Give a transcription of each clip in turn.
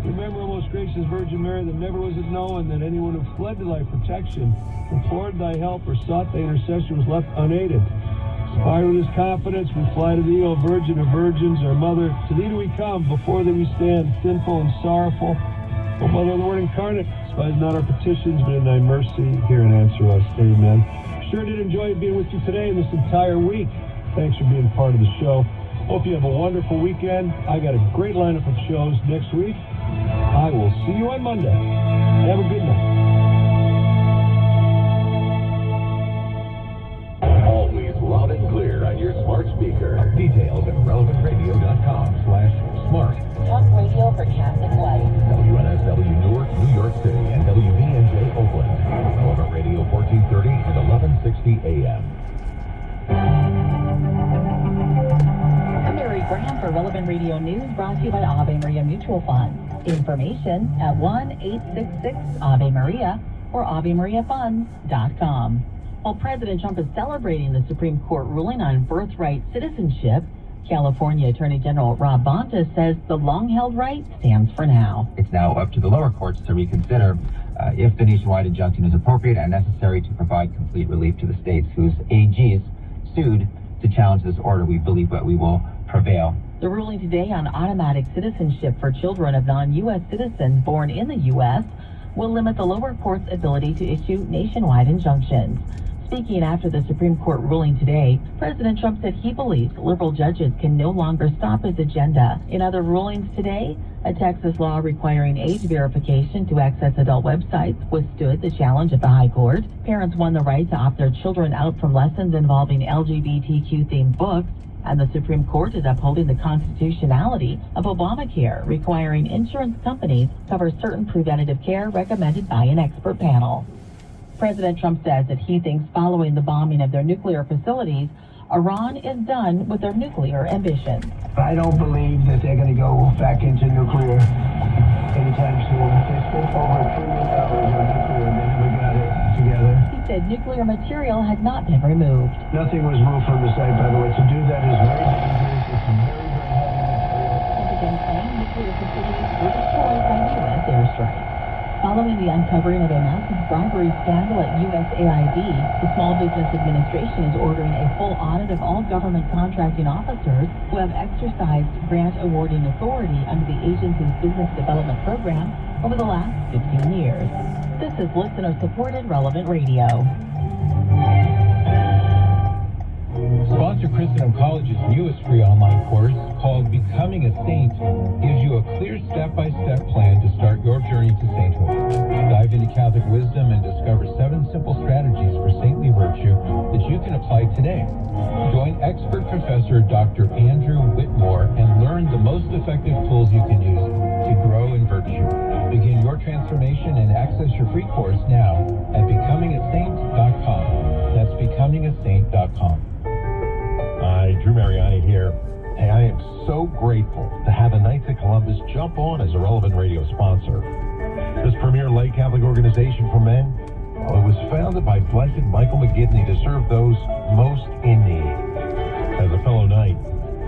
Remember, O most gracious Virgin Mary, that never was it known that anyone who fled to thy protection, implored thy help, or sought thy intercession was left unaided. Inspired with this confidence, we fly to thee, O Virgin of Virgins, our Mother. To thee do we come, before thee we stand, sinful and sorrowful. O Mother of the Word incarnate, despise not our petitions, but in thy mercy hear and answer us. Amen. Sure did enjoy being with you today and this entire week. Thanks for being part of the show. Hope you have a wonderful weekend. I got a great lineup of shows next week. I will see you on Monday. Have a good night. Always loud and clear on your smart speaker. Details at relevantradio.com/smart. Talk radio for Catholic life. WNSW Newark, New York City, and WBNJ Oakland. Relevant Radio 1430 and 1160 AM. I'm Mary Graham for Relevant Radio News, brought to you by Ave Maria Mutual Fund. Information at 1-866-AVE-MARIA or AveMariaFunds.com. While President Trump is celebrating the Supreme Court ruling on birthright citizenship, California Attorney General Rob Bonta says the long-held right stands for now. It's now up to the lower courts to reconsider if the nationwide injunction is appropriate and necessary to provide complete relief to the states whose AGs sued to challenge this order. We believe that we will prevail. The ruling today on automatic citizenship for children of non-U.S. citizens born in the U.S. will limit the lower court's ability to issue nationwide injunctions. Speaking after the Supreme Court ruling today, President Trump said he believes liberal judges can no longer stop his agenda. In other rulings today, a Texas law requiring age verification to access adult websites withstood the challenge of the High Court. Parents won the right to opt their children out from lessons involving LGBTQ-themed books. And the Supreme Court is upholding the constitutionality of Obamacare, requiring insurance companies cover certain preventative care recommended by an expert panel. President Trump says that he thinks following the bombing of their nuclear facilities, Iran is done with their nuclear ambitions. I don't believe that they're going to go back into nuclear anytime soon. They spent over $1 trillion on nuclear and they never got it together. He said nuclear material had not been removed. Nothing was moved from the site, by the way. To do that is very dangerous. It's very, very heavy material. President claimed nuclear facilities were destroyed by U.S. airstrikes. Following the uncovering of a massive bribery scandal at USAID, the Small Business Administration is ordering a full audit of all government contracting officers who have exercised grant awarding authority under the agency's business development program over the last 15 years. This is listener-supported Relevant Radio. Sponsor Christendom College's newest free online course, called Becoming a Saint, gives you a clear step-by-step plan to start your journey to sainthood. Dive into Catholic wisdom and discover 7 simple strategies for saintly virtue that you can apply today. Join expert professor Dr. Andrew Whitmore and learn the most effective tools you can use to grow in virtue. Begin your transformation and access your free course now at becomingasaint.com. That's becomingasaint.com. Hi, Drew Mariani here. Hey, I am so grateful to have the Knights of Columbus jump on as a Relevant Radio sponsor. This premier lay Catholic organization for men, well, it was founded by Blessed Michael McGivney to serve those most in need. As a fellow Knight,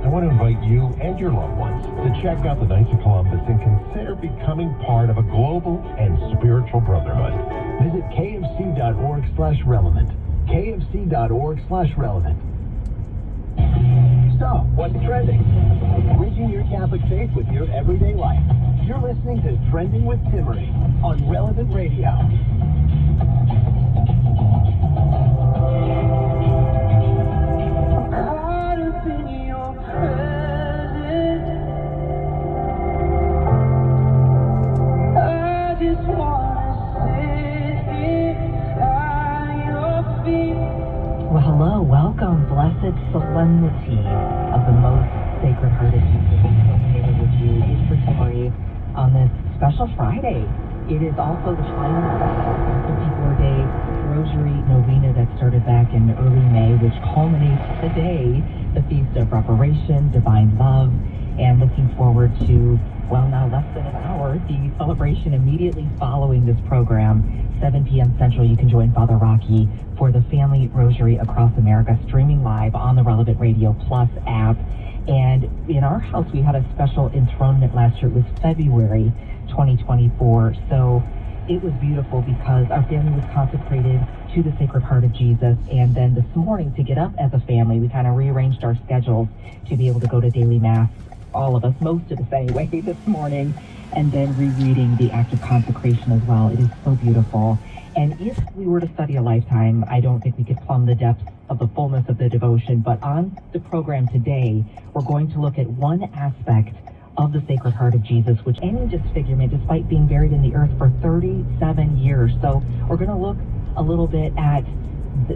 I want to invite you and your loved ones to check out the Knights of Columbus and consider becoming part of a global and spiritual brotherhood. Visit kfc.org/relevant. kfc.org/relevant. So, what's trending? Bridging your Catholic faith with your everyday life. You're listening to Trending with Timmery on Relevant Radio. Well, hello, welcome, blessed solemnity of the most sacred heart of Jesus. Together with you is for Timmery on this special Friday. It is also the shrine of the 54-day rosary novena that started back in early May, which culminates today, the Feast of Reparation, Divine Love, and looking forward to, well, now less than an hour, the celebration immediately following this program. 7 p.m. Central, you can join Father Rocky for the Family Rosary Across America, streaming live on the Relevant Radio Plus app. And in our house, we had a special enthronement last year. It was February 2024. So it was beautiful because our family was consecrated to the Sacred Heart of Jesus. And then this morning, to get up as a family, we kind of rearranged our schedules to be able to go to daily mass, all of us, most of us anyway, this morning, and then rereading the act of consecration as well. It is so beautiful. And if we were to study a lifetime, I don't think we could plumb the depths of the fullness of the devotion. But on the program today, we're going to look at one aspect of the Sacred Heart of Jesus, which any disfigurement, despite being buried in the earth for 37 years. So we're going to look a little bit at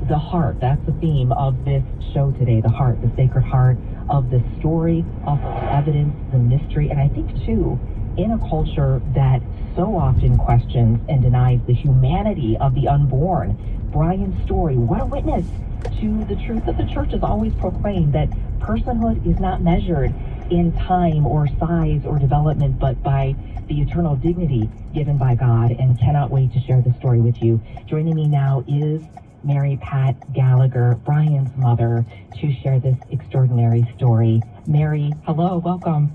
the heart. That's the theme of this show today, the heart, the Sacred Heart of the story, of the evidence, the mystery. And I think, too, in a culture that so often questions and denies the humanity of the unborn, Brian's story, what a witness to the truth that the church has always proclaimed, that personhood is not measured in time or size or development, but by the eternal dignity given by God, and cannot wait to share the story with you. Joining me now is Mary Pat Gallagher, Brian's mother, to share this extraordinary story. Mary, hello, welcome.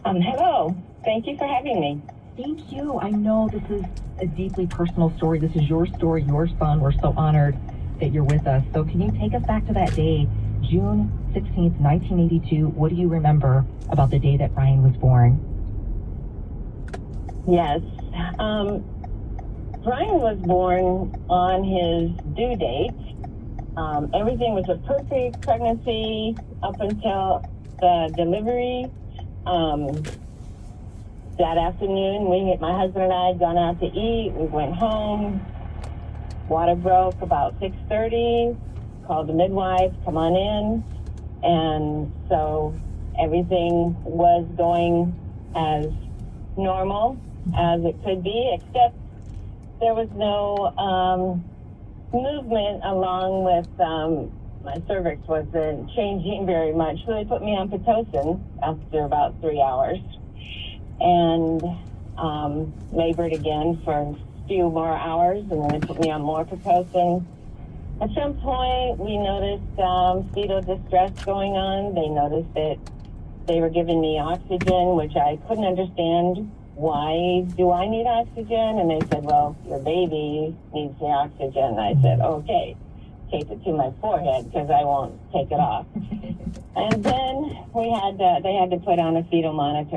Hello. Thank you for having me. Thank you. I know this is a deeply personal story. This is your story, your son. We're so honored that you're with us. So can you take us back to that day, June 16th, 1982? What do you remember about the day that Brian was born? Yes. Brian was born on his due date. Everything was a perfect pregnancy up until the delivery. That afternoon, my husband and I had gone out to eat. We went home. Water broke about 6:30. Called the midwife, come on in. And so everything was going as normal as it could be, except there was no movement along with my cervix wasn't changing very much. So they put me on Pitocin after about 3 hours and labored again for a few more hours, and then they put me on more Pitocin. At some point, we noticed fetal distress going on. They noticed that they were giving me oxygen, which I couldn't understand. Why do I need oxygen? And they said, well, your baby needs the oxygen. And I said, okay, tape it to my forehead because I won't take it off. And then they had to put on a fetal monitor.